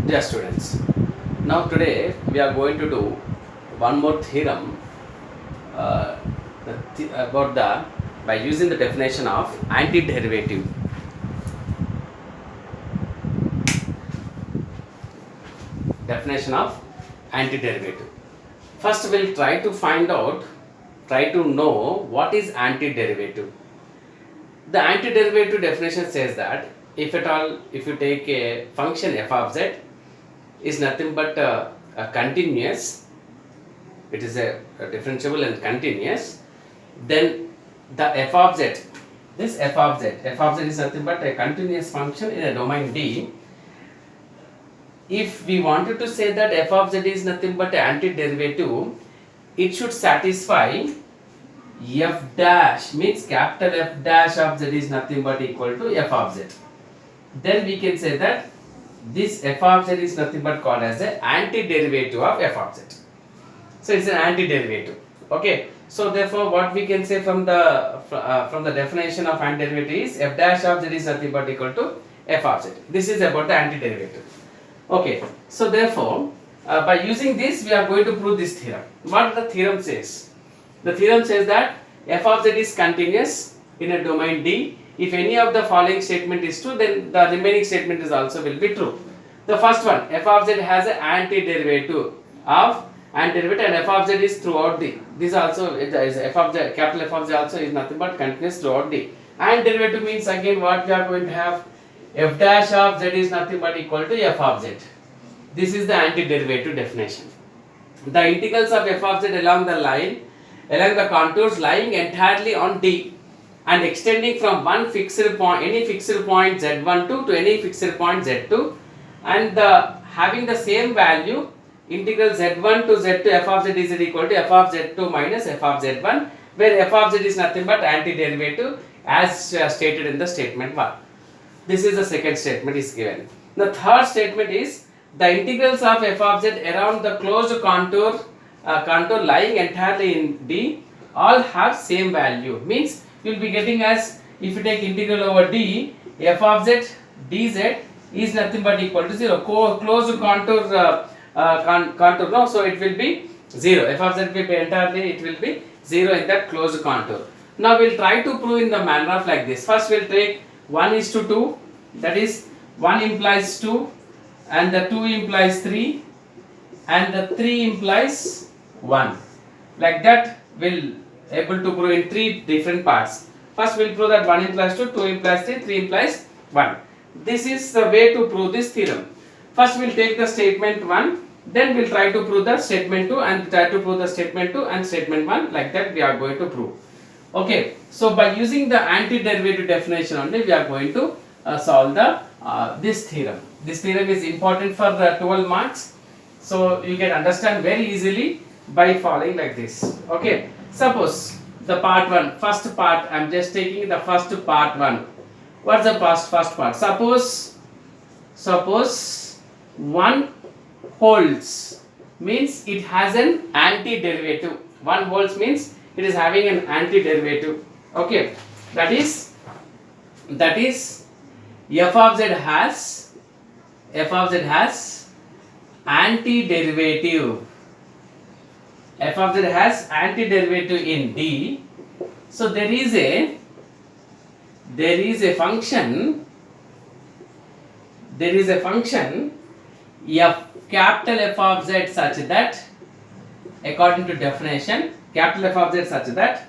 Dear students, now today we are going to do one more theorem about the by using the definition of antiderivative. Definition of antiderivative. First, we'll try to know what is antiderivative. The antiderivative definition says that if you take a function f of z is nothing but a continuous, it is a differentiable and continuous, then the f of z, this f of z is nothing but a continuous function in a domain D. If we wanted to say that f of z is nothing but an antiderivative, it should satisfy f dash, means capital F dash of z is nothing but equal to f of z. Then we can say that this f of z is nothing but called as the antiderivative of f of z. So it's an antiderivative. Okay. So therefore, what we can say from the definition of antiderivative is f dash of z is nothing but equal to f of z. This is about the antiderivative. Okay. So therefore, by using this, we are going to prove this theorem. What the theorem says? The theorem says that f of z is continuous in a domain D. If any of the following statement is true, then the remaining statement is also will be true. The first one, f of z has an antiderivative and f of z is throughout D. This also is f of z, capital F of z also is nothing but continuous throughout D. And derivative means again what we are going to have, f dash of z is nothing but equal to f of z. This is the antiderivative definition. The integrals of f of z along the contours lying entirely on D and extending from one fixed point, any fixed point z12 to any fixed point z2, and having the same value, integral z1 to z2 f of z is equal to f of z2 minus f of z1, where f of z is nothing but antiderivative as stated in the statement 1. This is the second statement is given. The third statement is the integrals of f of z around the closed contour lying entirely in D all have same value. Means you will be getting as, if you take integral over D, f of z dz is nothing but equal to 0. Closed contour contour, no, so it will be 0. F of z will be entirely, it will be 0 in that closed contour. Now we will try to prove in the manner of like this. First we will take 1:2, that is 1 implies 2 and the 2 implies 3 and the 3 implies 1. Like that we will able to prove in 3 different parts. First we will prove that 1 implies 2, 2 implies 3, 3 implies 1. This is the way to prove this theorem. First we will take the statement 1, then we will try to prove the statement 2 and try to prove the statement 2 and statement 1. Like that we are going to prove. Okay, so by using the antiderivative definition only, we are going to solve the this theorem. This theorem is important for the 12 marks, so you can understand very easily by following like this. Okay, suppose the part 1, first part, I am just taking the first part 1. What's the first part? Suppose 1 holds means it has an antiderivative. 1 holds means it is having an antiderivative. Okay, that is f of z has antiderivative. F of z has antiderivative in D. So there is a function f, capital F of z such that, according to definition, capital F of z such that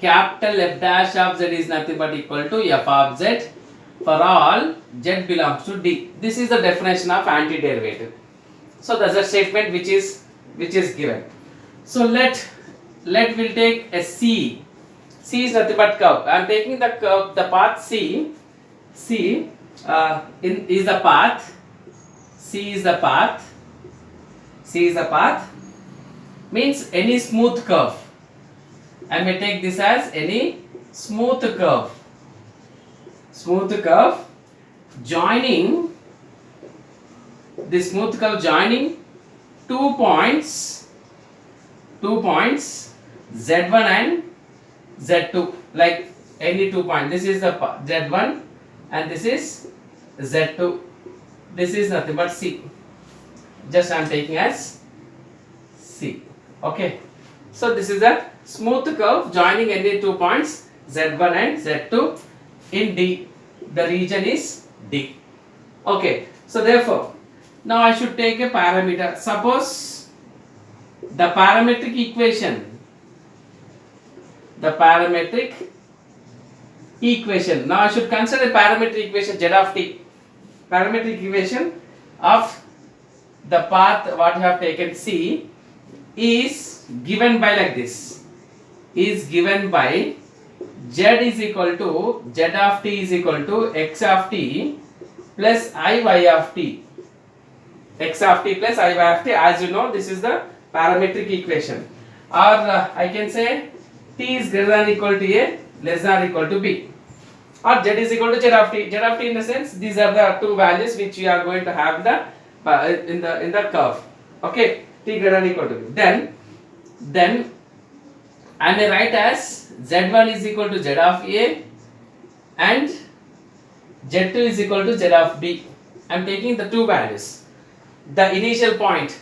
capital F dash of z is nothing but equal to f of z for all z belongs to D. This is the definition of antiderivative. So that's a statement which is given. So let we'll take a C. C is nothing but curve. I am taking the curve, the path C. C is the path. C is the path. Means any smooth curve. I may take this as any smooth curve. Joining two points z1 and z2, like any 2 points. This is the z1 and this is z2. This is nothing but C. Just I am taking as C. Okay. So this is a smooth curve joining any two points Z1 and Z2 in D. The region is D. Okay. So therefore, now I should take a parameter. Suppose the parametric equation. Now I should consider parametric equation Z of t. Parametric equation of the path what you have taken C is given by like this. Is given by Z is equal to Z of t is equal to x of t plus I y of t. X of t plus I y of t. As you know, this is the parametric equation. Or I can say t is greater than equal to a, less than or equal to b. Or z is equal to z of t. Z of t in the sense these are the two values which we are going to have in the curve. Okay, t greater than equal to b. Then I may write as z1 is equal to z of a and z2 is equal to z of b. I am taking the two values. The initial point,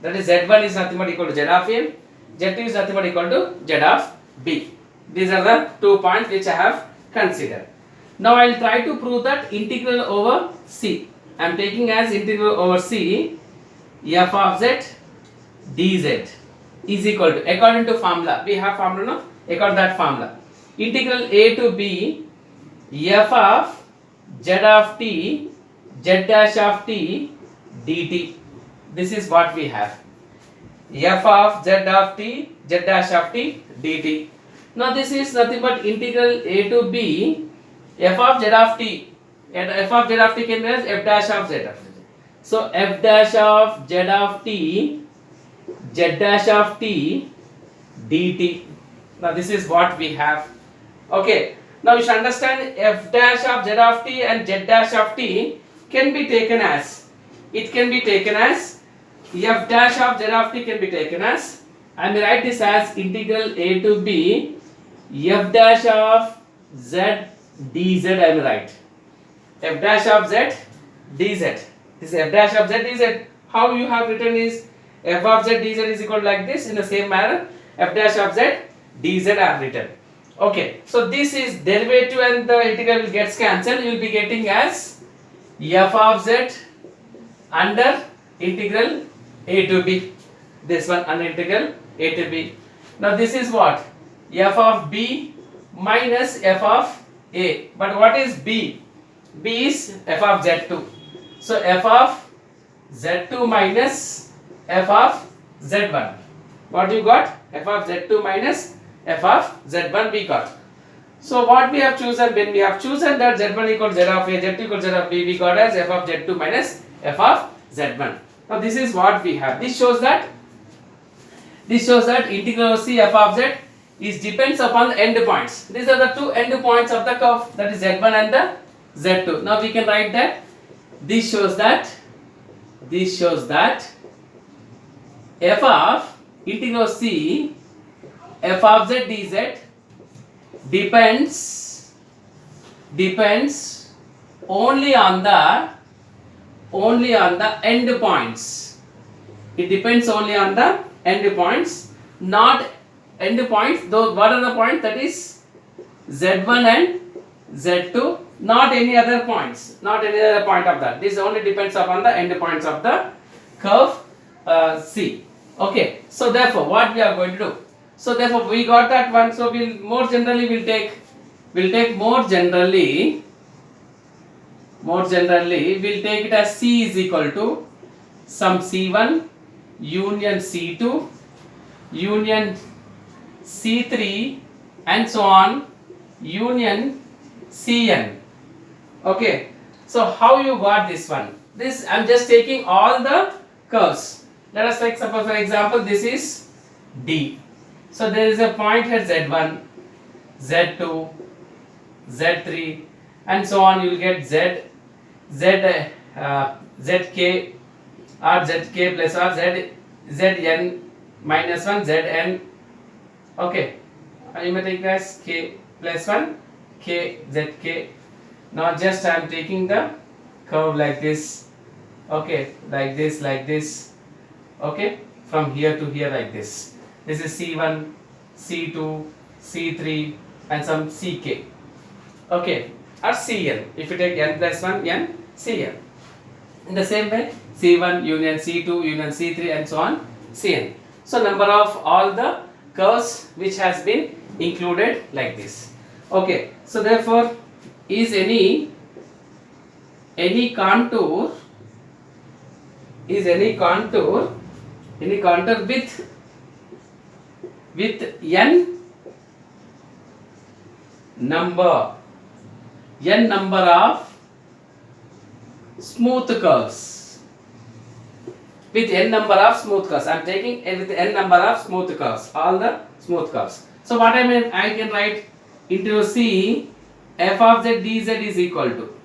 that is z1 is nothing but equal to z of a, z2 is nothing but equal to z of b. These are the 2 points which I have considered. Now I will try to prove that integral over C. I am taking as integral over C f of z dz is equal to, according to formula, we have formula, no? According to that formula, integral a to b f of z of t z dash of t dt. This is what we have. F of z of t z dash of t dt. Now this is nothing but integral a to b f of z of t. And f of z of t can be as f dash of z of t. So f dash of z of t z dash of t dt. Now this is what we have. Okay. Now you should understand f dash of z of t and z dash of t can be taken as, it can be taken as f dash of z of t can be taken as, I may write this as integral a to b f dash of z dz. I may write f dash of z dz. This is f dash of z dz. How you have written is f of z dz is equal to like this. In the same manner, f dash of z dz are written. Okay, so this is derivative and the integral gets cancelled. You will be getting as f of z under integral a to b. This one under integral a to b. Now this is what? F of b minus f of a. But what is b? B is f of z2. So f of z2 minus f of z1. What you got? F of z2 minus f of z1 we got. So what we have chosen, when we have chosen that z1 equals z of a, z2 equals z of b, we got as f of z2 minus f of z1. Now this is what we have. This shows that integral C f of z is depends upon the end points. These are the two end points of the curve, that is z1 and the z2. Now we can write that this shows that f of integral C f of z dz depends only on the end points. It depends only on the end points, not end points. Those what are the points? That is z1 and z2, not any other points, not any other point of that. This only depends upon the end points of the curve C. Okay. So therefore, what we are going to do? So therefore, we got that one. So we'll more generally we'll take more generally we'll take it as C is equal to some C1 union C2 union C3 and so on union Cn. Okay. So how you got this one? This I'm just taking all the curves. Let us take suppose for example this is D. So there is a point here Z1, Z2, Z3 and so on. You will get ZK or ZK plus or Zn minus 1 Zn. Okay, you may take as K plus 1 K Zk. Now just I am taking the curve like this. Okay, like this. Okay, from here to here like this. This is C1, C2, C3, and some CK. Okay, or Cn. If you take n plus 1, n, Cn. In the same way, C1 union C2 union C3 and so on, Cn. So number of all the curves which has been included like this. Okay, so therefore, is any contour is any contour with number n number of smooth curves, with n number of smooth curves. I am taking with n number of smooth curves, all the smooth curves. So what I mean, I can write into C f of z dz is equal to,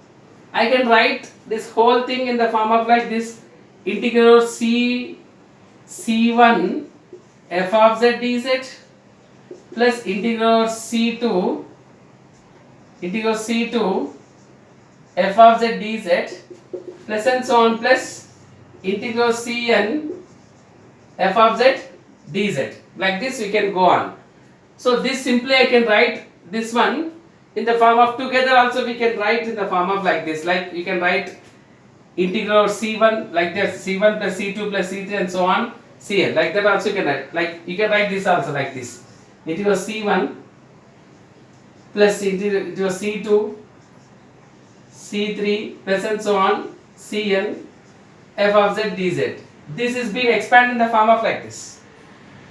I can write this whole thing in the form of like this, integral C1 f of z dz plus integral C2 f of z dz plus and so on plus integral Cn f of z dz. Like this we can go on. So this simply I can write this one in the form of, together also we can write in the form of like this, like you can write integral C1 like this, C1 plus C2 plus C3 and so on, Cn, like that also you can write, like you can write this also like this, integral C1 plus integral C2 C3 plus and so on, Cn f of z dz. This is being expanded in the form of like this.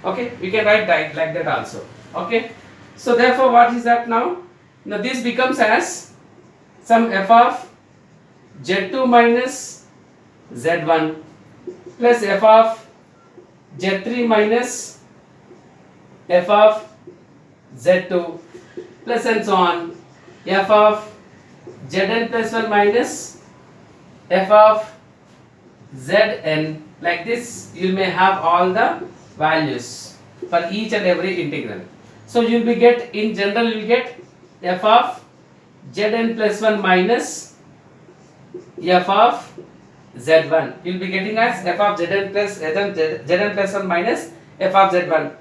Okay, we can write that like that also. Okay, so therefore what is that now? Now this becomes as some f of z2 minus z1 plus f of z3 minus f of z2 plus and so on, f of zn plus 1 minus f of zn. Like this you may have all the values for each and every integral. So you will be get, in general you will get f of zn plus 1 minus f of z1. You will be getting as f of zn plus 1 minus f of z1.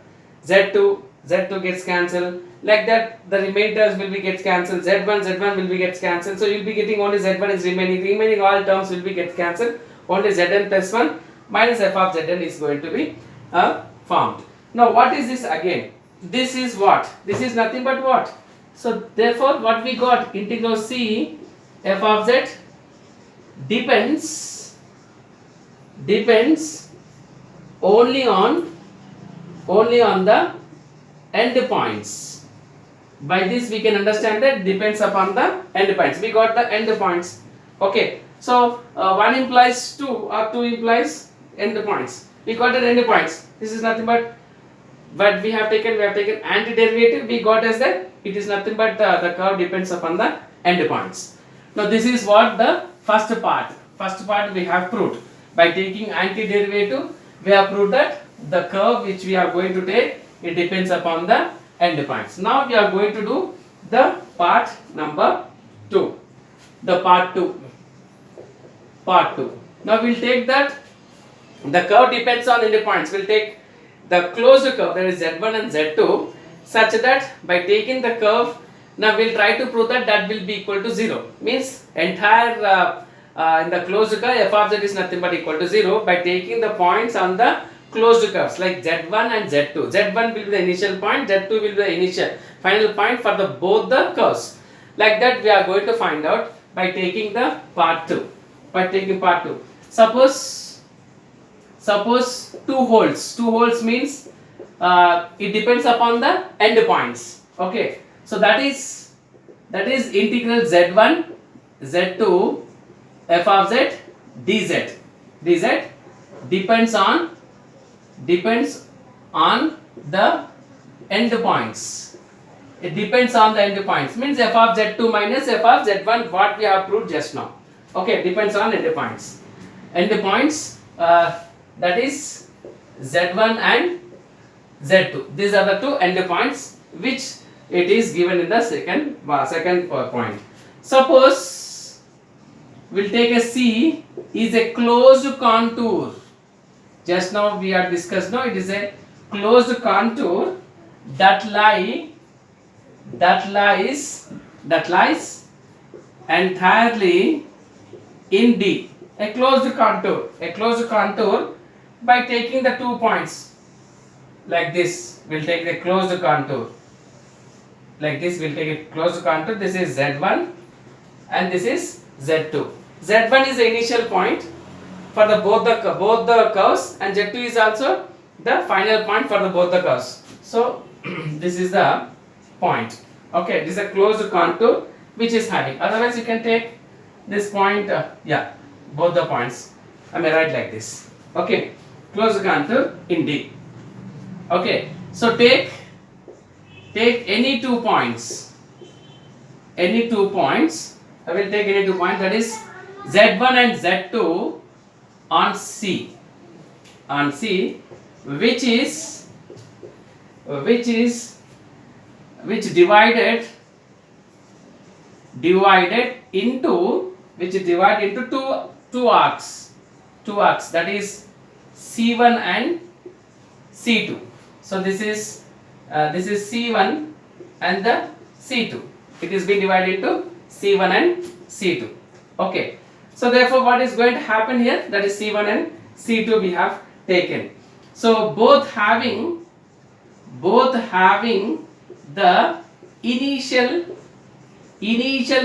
z2 gets cancelled. Like that the remainders will be gets cancelled. z1 will be gets cancelled. So you will be getting only z1 is remaining all terms will be gets cancelled. Only zn plus 1 minus f of zn is going to be formed. Now what is this again? This is what? This is nothing but what? So therefore what we got, integral C f of z depends only on the end points. By this we can understand that depends upon the end points. We got the end points. Okay, so 1 implies 2 or 2 implies end points. We got the end points. This is nothing but we have taken antiderivative. We got as that it is nothing but the curve depends upon the end points. Now this is what the first part we have proved. By taking antiderivative we have proved that the curve which we are going to take, it depends upon the end points. Now we are going to do the part number 2. The part 2. Now we will take that the curve depends on end points. We will take the closed curve, that is z1 and z2, such that by taking the curve, now we will try to prove that will be equal to 0. Means entire in the closed curve f of z is nothing but equal to 0 by taking the points on the closed curves like z1 and z2. z1 will be the initial point, z2 will be the initial final point for the both the curves. Like that we are going to find out by taking the part 2. Suppose 2 holes means it depends upon the end points. Okay, so that is integral z1 z2 f of z dz depends on the end points. It depends on the end points, means f of z2 minus f of z1, what we have proved just now. Okay, depends on end points. That is z1 and z2. These are the two end points which it is given in the second point. Suppose we'll take a C is a closed contour. Just now we are discussed, no, it is a closed contour that lies entirely in D. A closed contour by taking the 2 points like this. We'll take the closed contour like this. We'll take a closed contour. This is Z1 and this is Z2. Z1 is the initial point for the both the curves, and Z2 is also the final point for the both the curves. So this is the point. Okay, this is a closed contour which is having. Otherwise, you can take this point. Both the points. I may write like this. Okay, closed contour in D. Okay, so take any 2 points. Any 2 points. I will take any 2 points. That is Z1 and Z2 on C. On C, which divided into two arcs. That is C1 and C2. So this is C1 and the C2. It is being divided into C1 and C2. Okay. So therefore, what is going to happen here? That is C1 and C2 we have taken. So both having the initial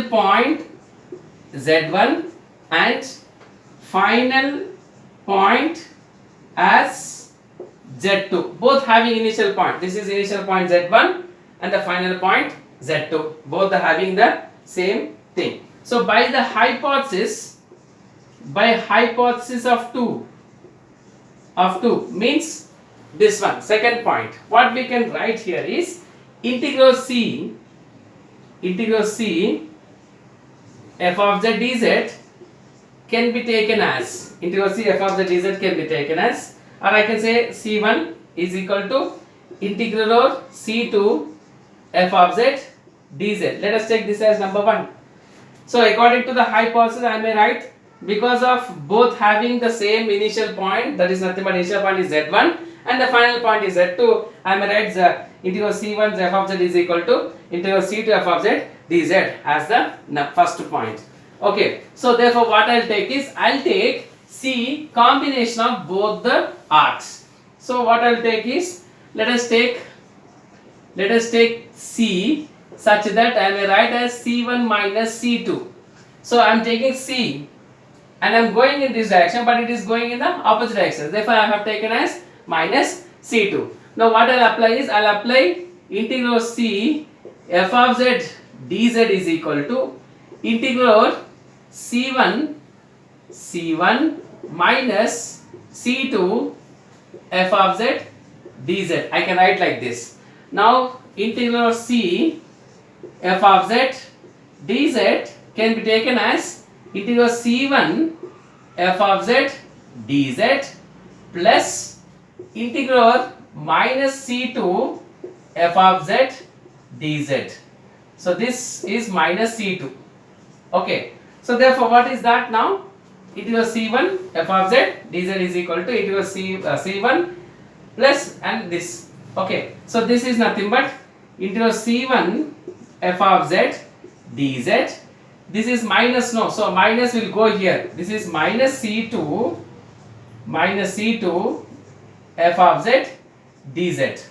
point Z1 and final point as Z2. Both having initial point. This is initial point Z1 and the final point Z2. Both are having the same thing. So by the hypothesis of 2 means this one, second point. What we can write here is integral C f of z dz can be taken as integral C f of z dz can be taken as, or I can say C1 is equal to integral C2 f of z dz. Let us take this as number 1. So according to the hypothesis, I may write, because of both having the same initial point, that is nothing but initial point is Z1 and the final point is Z2, I may write the integral C1 f of z is equal to integral C2 f of z dz as the first point. Okay, so therefore what I'll take is, I'll take C combination of both the arcs. So what I'll take is, let us take C such that I may write as C1 minus C2. So I am taking C and I am going in this direction, but it is going in the opposite direction. Therefore I have taken as minus C2. Now what I'll apply is, I'll apply integral C f of z dz is equal to integral C1 minus C2 f of z dz. I can write like this. Now integral C f of z dz can be taken as integral C1 f of z dz plus integral minus C2 f of z dz. So this is minus C2. Okay. So therefore what is that now? Integral C1 f of z dz is equal to integral C1 plus and this. Okay. So this is nothing but integral C1 f of z dz. This is minus, no, so minus will go here. This is minus C2 f of z dz.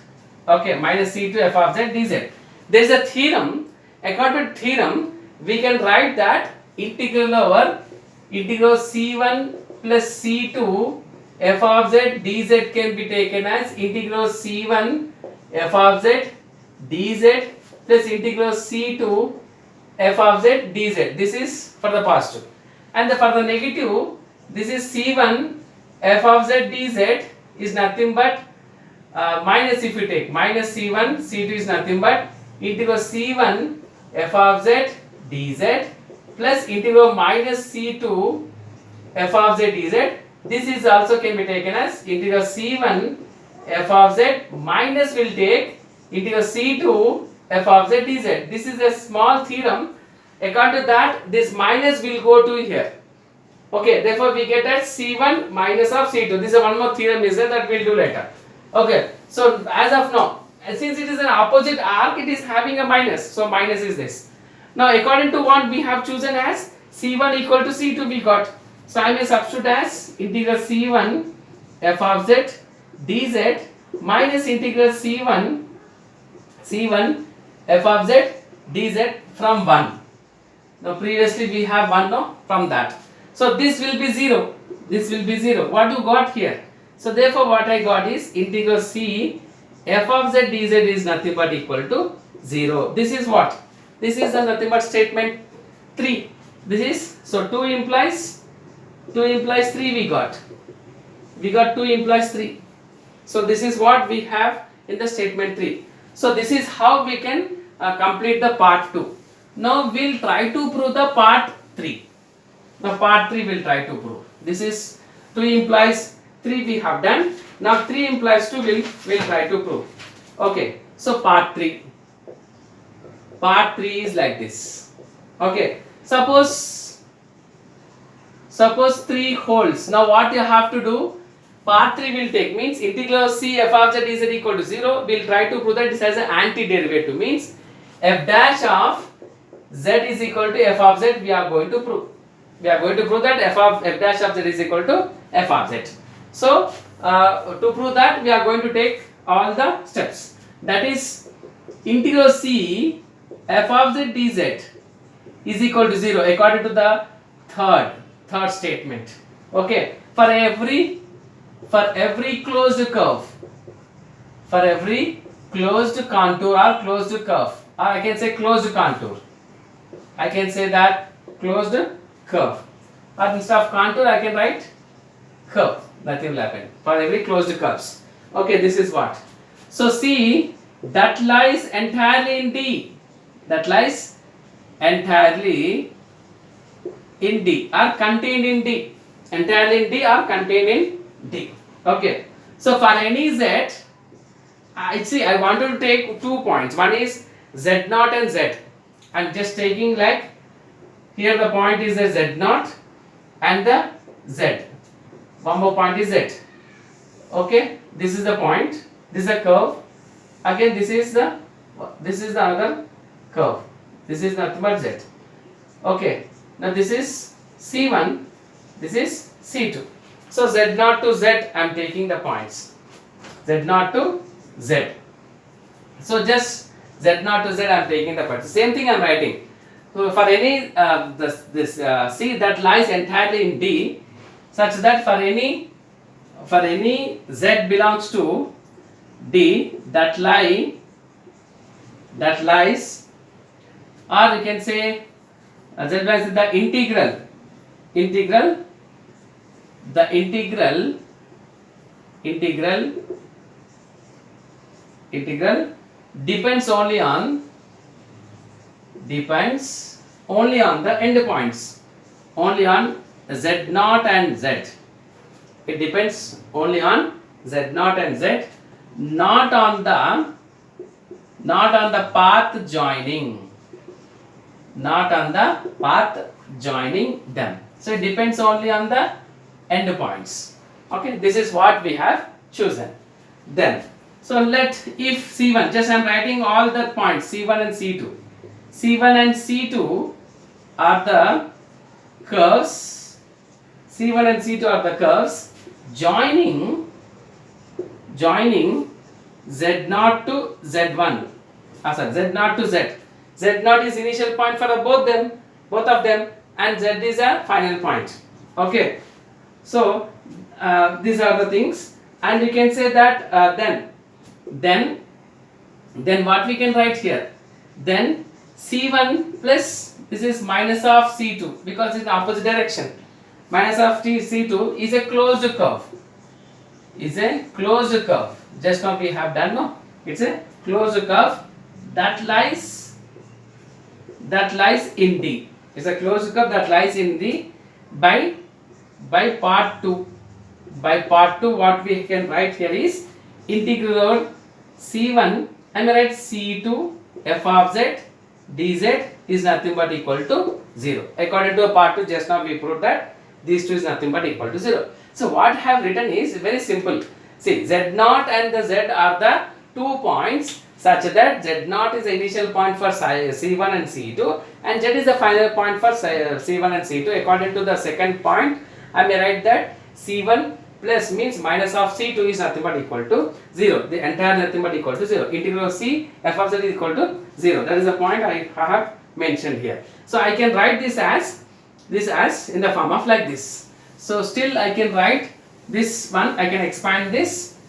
Okay, minus C2 f of z dz. There is a theorem. According to theorem, we can write that integral over integral C1 plus C2 f of z dz can be taken as integral C1 f of z dz plus integral C2 f of z dz. This is for the positive, and for the negative, this is C1 f of z dz is nothing but minus, if you take minus C1, C2 is nothing but integral C1 f of z dz plus integral minus C2 f of z dz. This is also can be taken as integral C1 f of z minus will take integral C2 f of z dz. This is a small theorem. According to that, this minus will go to here. Okay, therefore we get as C1 minus of C2. This is one more theorem is there that we'll do later. Okay, so as of now, since it is an opposite arc, it is having a minus. So minus is this. Now according to what we have chosen as C1 equal to C2 we got. So I may substitute as integral C1 f of z dz minus integral C1 f of z dz from 1. Now previously we have 1 no from that. So this will be 0. This will be 0. What you got here? So therefore what I got is integral C f of z dz is nothing but equal to 0. This is what? This is the nothing but statement 3. This is, so 2 implies 3 we got. We got 2 implies 3. So this is what we have in the statement 3. So this is how we can complete the part 2. Now we'll try to prove the part 3. Now part 3 we'll try to prove. This is 2 implies 3 we have done. Now 3 implies 2 we'll try to prove. Okay. So part 3. Part 3 is like this. Okay. Suppose 3 holds. Now what you have to do? Part 3 will take means integral C f of z is equal to 0. We'll try to prove that this has an antiderivative means f dash of z is equal to f of z we are going to prove. We are going to prove that f dash of z is equal to f of z. So to prove that we are going to take all the steps. That is integral C f of z dz is equal to 0 according to the third statement. Okay, for every closed curve, for every closed contour or closed curve, or I can say closed contour, I can say that closed curve, or instead of contour I can write curve. Nothing will happen for every closed curves. Okay, this is what. So see, that lies entirely in D. That lies entirely in D or contained in D. Entirely in D or contained in D. Okay. So for any Z, I wanted to take 2 points. One is Z0 and Z. I'm just taking like here the point is the Z0 and the Z. One more point is Z. Okay. This is the point. This is a curve. Again this is the other curve. This is nothing but Z. Okay. Now this is C1. This is C2. So Z0 to Z I am taking the points. Z0 to Z. So just Z0 to Z I am taking the points. Same thing I am writing. So for any C that lies entirely in D, such that for any Z belongs to D that lies, or you can say Z belongs to the integral depends only on the endpoints, only on Z0 and Z. It depends only on Z0 and Z, not on the path joining, them. So it depends only on the endpoints. Okay, this is what we have chosen. Then, so if C1, just I am writing all the points C1 and C2. C1 and C2 are the curves. C1 and C2 are the curves joining Z0 to Z1. Z0 to Z. Z0 is initial point for both of them, and Z is a final point. Okay. So these are the things, and you can say that then what we can write here? Then C1 plus this is minus of C2 because it's in opposite direction. Minus of C2 is a closed curve. Just now we have done, no? It's a closed curve that lies in D. It's a closed curve that lies in D by part 2. By part 2 what we can write here is integral C1, I may write C2 f of z dz is nothing but equal to 0. According to part 2 just now we proved that these two is nothing but equal to 0. So what I have written is very simple. See, Z0 and the Z are the 2 points such that Z0 is the initial point for C1 and C2 and Z is the final point for C1 and C2. According to the second point, I may write that C1 plus means minus of C2 is nothing but equal to 0. The entire nothing but equal to 0. Integral of C f of z is equal to 0. That is the point I have mentioned here. So I can write this as in the form of like this. So still I can write this one, I can expand this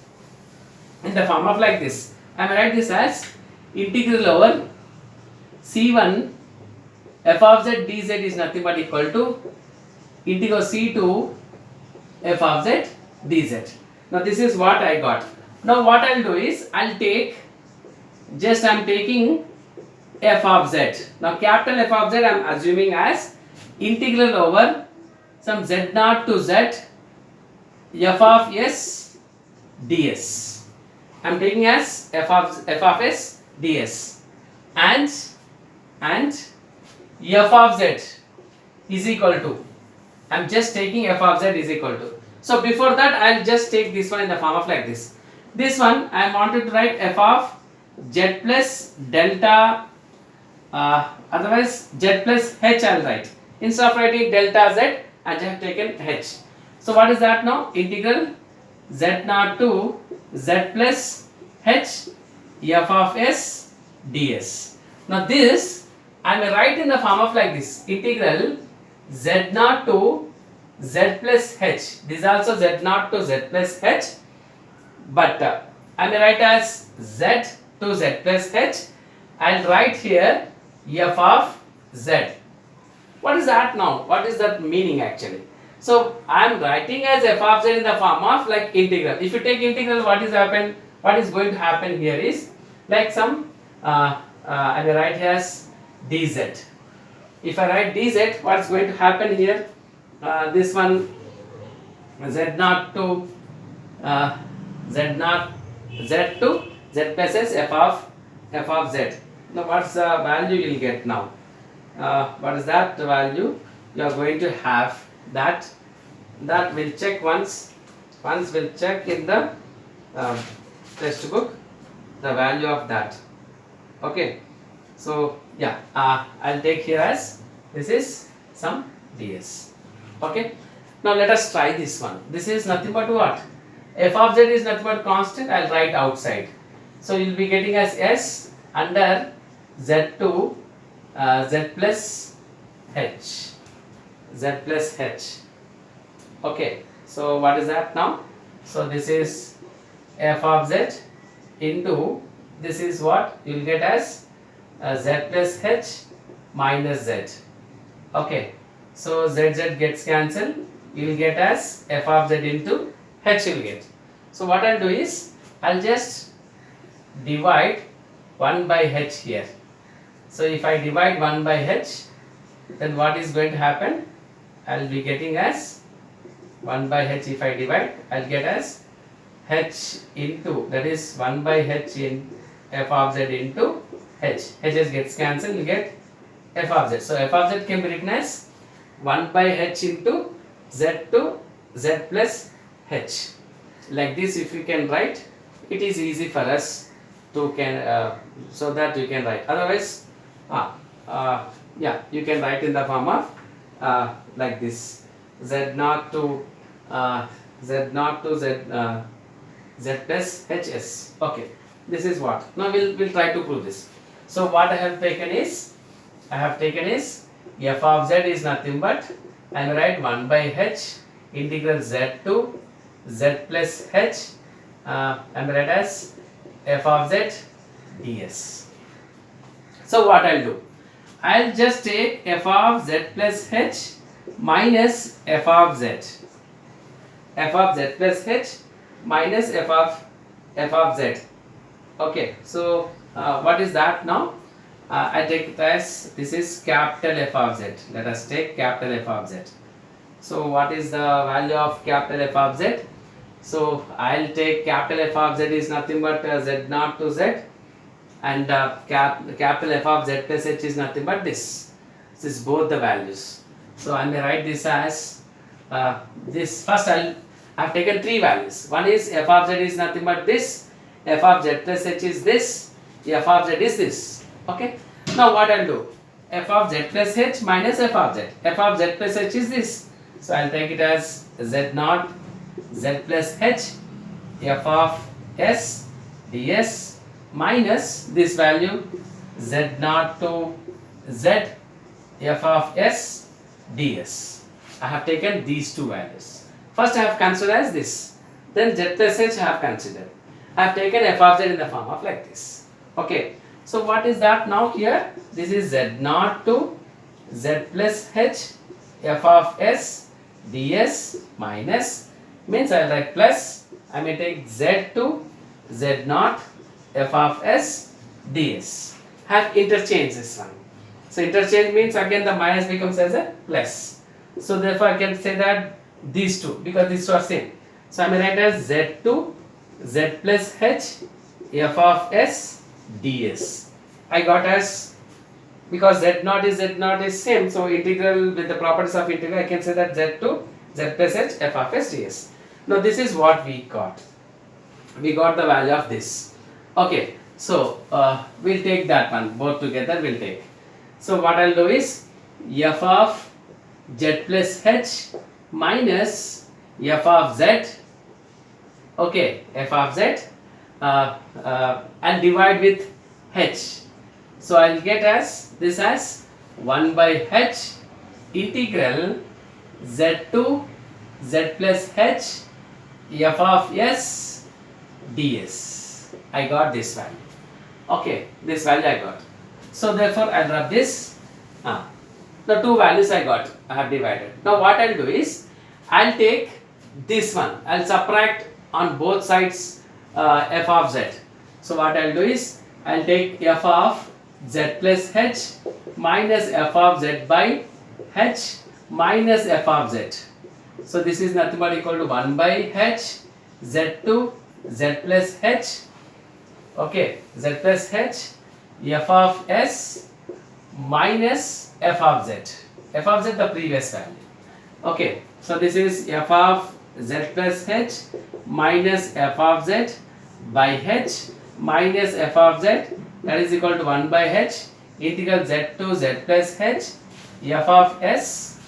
in the form of like this. I may write this as integral over C1 f of z dz is nothing but equal to integral C2 f of z dz. Now this is what I got. Now what I'll do is I'm taking f of z. Now capital F of z I'm assuming as integral over some z0 to z f of s ds. I'm taking as f of s ds and f of z is equal to, I'm just taking f of z is equal to. So before that I'll just take this one in the form of like this. This one I wanted to write f of z plus delta, otherwise z plus h I'll write. Instead of writing delta z I have taken h. So what is that now? Integral z0 to z plus h f of s ds. Now this I may write in the form of like this. Integral z0 to z plus h. This is also z0 to z plus h. But I may write as z to z plus h. I'll write here f of z. What is that now? What is that meaning actually? So I am writing as f of z in the form of like integral. If you take integral, what is going to happen here is like some I will write here as dz. If I write dz, what is going to happen here? This one z0 to z to z plus s f of z. Now what's the value you will get now? What is that value? You are going to have that will check once we'll check in the textbook the value of that. Okay, so yeah, I'll take here as this is some ds. Okay, now let us try this one. This is nothing but what? F of z is nothing but constant. I'll write outside. So you'll be getting as s under z2 z plus h. Z plus h. Okay, so what is that now? So this is f of z into this is what you will get as z plus h minus z. Okay, so z gets cancelled. You will get as f of z into h you will get. So what I'll do is I'll just divide 1 by h here. So if I divide 1 by h, then what is going to happen? I'll be getting as 1 by h. If I divide, I'll get as h into, that is 1 by h in f of z into h. H gets cancelled, you get f of z. So f of z can be written as 1 by h into z to z plus h. Like this, if you can write, it is easy for us to so that you can write. Otherwise, yeah, you can write in the form of like this, z0 to z plus hs. Okay, this is what. Now we'll try to prove this. So what I have taken is f of z is nothing but I will write 1 by h integral z to z plus h and write as f of z ds. So what I'll do? I'll just take f of z plus h minus f of z. F of z plus h minus f of z. Okay, so what is that now? I take it as this is capital F of z. Let us take capital F of z. So what is the value of capital F of z? So I'll take capital F of z is nothing but z0 to z, and capital F of z plus h is nothing but this. This is both the values. So I may write this as this first I've taken three values. One is f of z is nothing but this, f of z plus h is this, f of z is this. Okay. Now what I'll do? F of z plus h minus f of z. F of z plus h is this. So I'll take it as z naught z plus h f of s ds minus this value z naught to z f of s ds. I have taken these two values. First I have considered as this, then z plus h I have considered. I have taken f of z in the form of like this. Okay, so what is that now here? This is z naught to z plus h f of s ds minus, means I will write plus, I may take z to z naught f of s ds. Have interchanged this one. So interchange means again the minus becomes as a plus. So therefore I can say that these two, because these two are same. So I may write as z to z plus h f of s ds. I got as, because z naught is same, so integral with the properties of integral I can say that z to z plus h f of s ds. Now this is what we got. We got the value of this. Okay, so we'll take that one, both together we'll take. So what I'll do is f of z plus h minus f of z, okay, f of z, and divide with h. So I'll get as this as 1 by h integral z to z plus h f of s ds. I got this value. Okay, this value I got. So therefore I'll rub this. The two values I got, I have divided. Now what I'll do is, I'll take this one, I'll subtract on both sides f of z. So what I'll do is, I'll take f of z plus h minus f of z by h minus f of z. So this is nothing but equal to 1 by h z to z plus h, okay, z plus h f of s minus f of z. F of z the previous value. Okay, so this is f of z plus h minus f of z by h minus f of z, that is equal to 1 by h integral z to z plus h f of s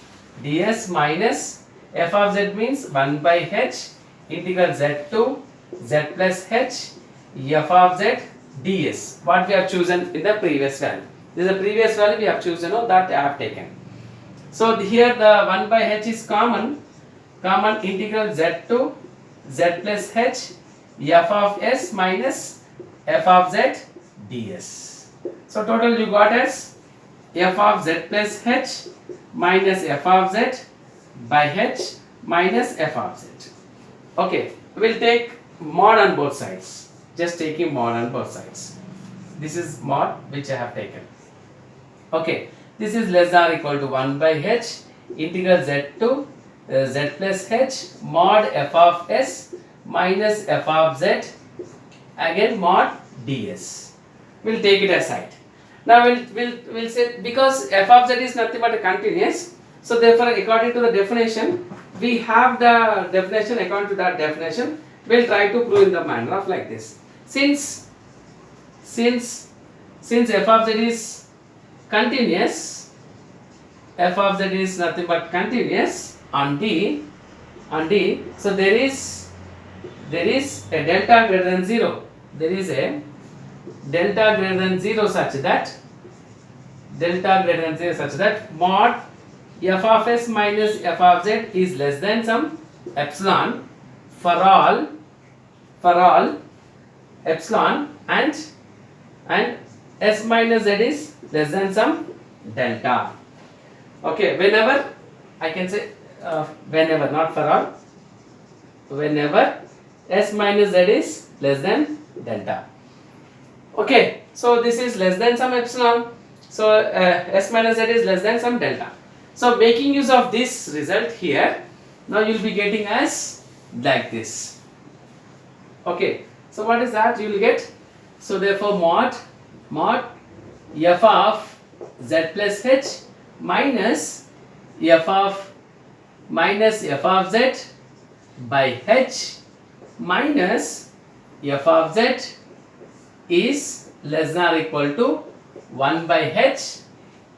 ds minus f of z means 1 by h integral z to z plus h f of z ds. What we have chosen in the previous value. This is the previous value we have chosen, that I have taken. So here the 1 by h is common integral z to z plus h f of s minus f of z ds. So total you got as f of z plus h minus f of z by h minus f of z. Okay, we will take mod on both sides. Just taking mod on both sides. This is mod which I have taken. Okay, this is less than or equal to 1 by h integral z to z plus h mod f of s minus f of z, again mod ds. We'll take it aside. Now we'll say, because f of z is nothing but a continuous, so therefore according to the definition, we have the definition. According to that definition, we'll try to prove in the manner of like this. Since f of z is continuous, f of z is nothing but continuous on D, so there is a delta greater than 0. There is a delta greater than 0 such that mod f of s minus f of z is less than some epsilon for all epsilon, and s minus z is less than some delta. Okay, whenever I can say whenever, not for all, whenever s minus z is less than delta. Okay, so this is less than some epsilon, so s minus z is less than some delta. So making use of this result here, now you will be getting as like this. Okay, so what is that you will get? So therefore mod f of z plus h minus f of minus f of z by h minus f of z is less than or equal to 1 by h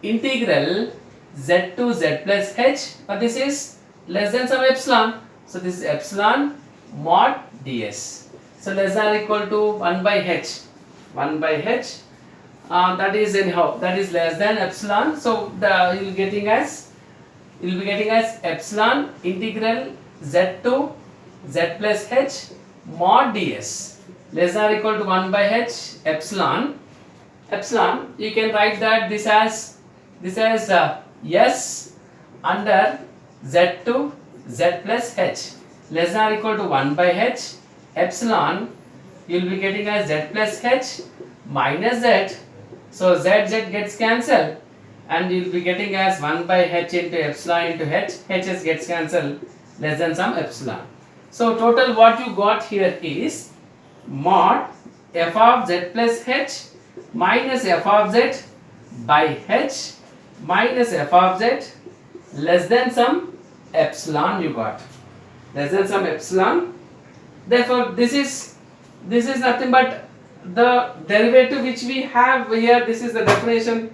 integral z to z plus h, but this is less than some epsilon. So this is epsilon mod ds. So less than or equal to 1 by h. 1 by h, that is anyhow, that is less than epsilon. So you will be getting as epsilon integral z to z plus h mod ds less than or equal to 1 by h epsilon. Epsilon, you can write that this as s under z to z plus h less than or equal to 1 by h epsilon. You will be getting as z plus h minus z. So z gets cancelled, and you will be getting as 1 by h into epsilon into h. h's gets cancelled, less than some epsilon. So total what you got here is mod f of z plus h minus f of z by h minus f of z less than some epsilon you got. Less than some epsilon. Therefore this is nothing but the derivative which we have here. This is the definition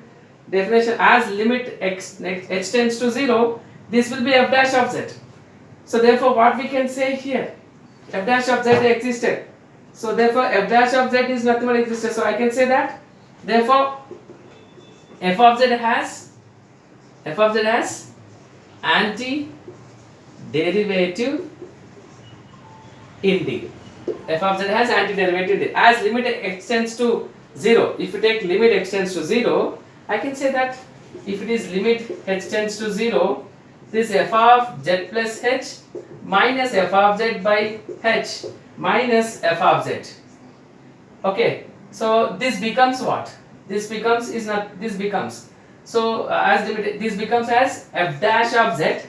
as limit h tends to 0, this will be f dash of z. So therefore what we can say here, f dash of z existed. So therefore f dash of z is nothing but existed. So I can say that therefore f of z has anti-derivative integral. F of z has antiderivative integral. As limit x tends to 0, if you take limit x tends to 0, I can say that if it is limit h tends to 0, this f of z plus h minus f of z by h minus f of z. Okay, so this becomes what? This becomes so as limit, this becomes as f dash of z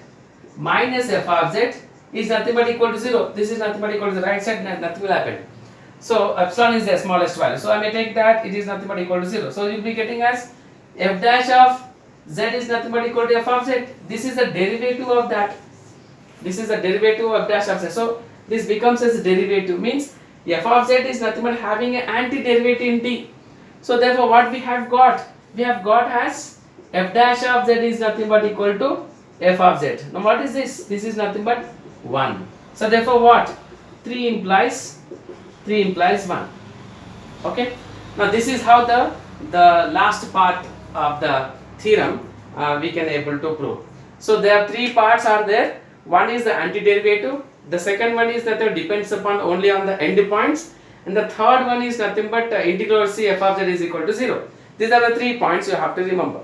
minus f of z is nothing but equal to 0. This is nothing but equal to the right side, nothing will happen. So epsilon is the smallest value. So I may take that it is nothing but equal to 0. So you will be getting as f dash of z is nothing but equal to f of z. This is the derivative of that. This is the derivative of dash of z. So this becomes as a derivative, means f of z is nothing but having an anti-derivative in t. So therefore what we have got? We have got as f dash of z is nothing but equal to f of z. Now what is this? This is nothing but 1. So therefore what? 3 implies 1. Okay. Now this is how the last part of the theorem we can able to prove. So there are 3 parts are there. One is the antiderivative. The second one is that it depends upon only on the end points, and the third one is nothing but integral over c f of z is equal to 0. These are the 3 points you have to remember.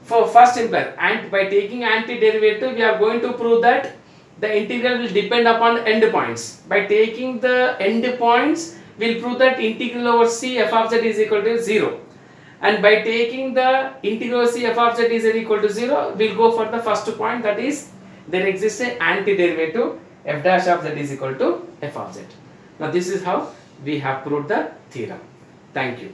For first implies, and by taking antiderivative we are going to prove that the integral will depend upon the end points. By taking the end points, we will prove that integral over c f of z is equal to 0. And by taking the integral c f of z is equal to 0, we will go for the first point, that is there exists an antiderivative f dash of z is equal to f of z. Now this is how we have proved the theorem. Thank you.